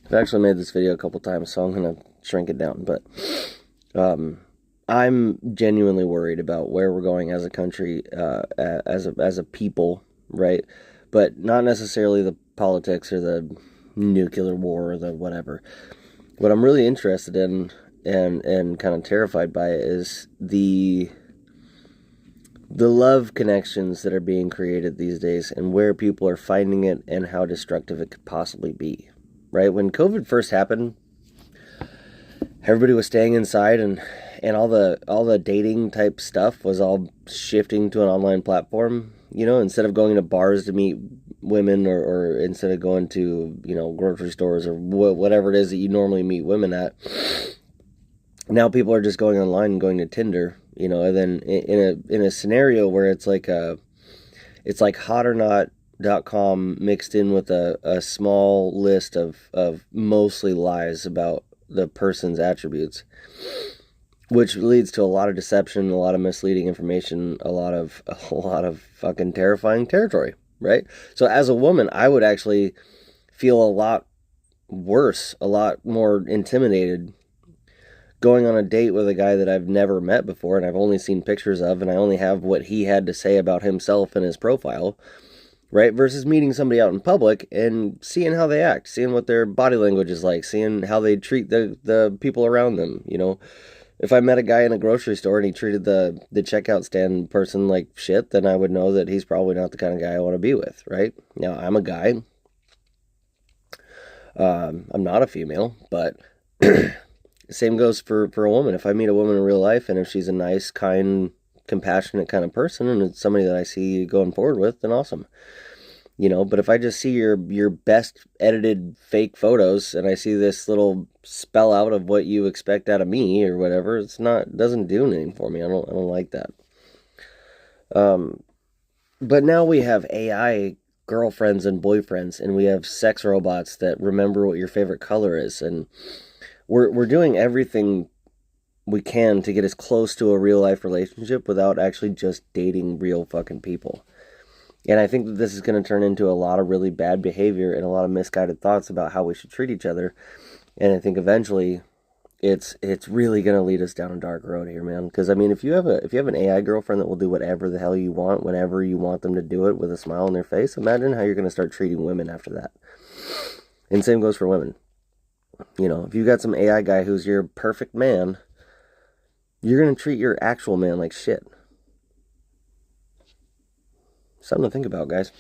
I've actually made this video a couple times, so I'm gonna shrink it down. But um, I'm genuinely worried about where we're going as a country, as a people, right? But not necessarily the politics or the nuclear war or the whatever. What I'm really interested in and kind of terrified by it is the love connections that are being created these days and where people are finding it and how destructive it could possibly be. Right? When COVID first happened, everybody was staying inside and all the dating type stuff was all shifting to an online platform. Instead of going to bars to meet women or instead of going to, grocery stores or whatever it is that you normally meet women at, now people are just going online and going to Tinder, and then in a scenario where it's like hotornot.com mixed in with a small list of mostly lies about the person's attributes, which leads to a lot of deception, a lot of misleading information, a lot of fucking terrifying territory, right? So as a woman, I would actually feel a lot worse, a lot more intimidated going on a date with a guy that I've never met before and I've only seen pictures of and I only have what he had to say about himself and his profile, right? Versus meeting somebody out in public and seeing how they act, seeing what their body language is like, seeing how they treat the people around them. If I met a guy in a grocery store and he treated the checkout stand person like shit, then I would know that he's probably not the kind of guy I want to be with, right? Now, I'm a guy. I'm not a female, but same goes for a woman. If I meet a woman in real life and if she's a nice, kind, compassionate kind of person and it's somebody that I see going forward with, then awesome. But if I just see your best edited fake photos and I see this little spell out of what you expect out of me or whatever, it doesn't do anything for me. I don't like that. Um, but now we have AI girlfriends and boyfriends, and we have sex robots that remember what your favorite color is, and we're doing everything we can to get as close to a real life relationship without actually just dating real fucking people. And I think that this is going to turn into a lot of really bad behavior and a lot of misguided thoughts about how we should treat each other. And I think eventually it's really going to lead us down a dark road here, man. Because I mean, if you have an AI girlfriend that will do whatever the hell you want whenever you want them to do it with a smile on their face, imagine how you're going to start treating women after that. And same goes for women. If you got some AI guy who's your perfect man, you're going to treat your actual man like shit. Something to think about, guys.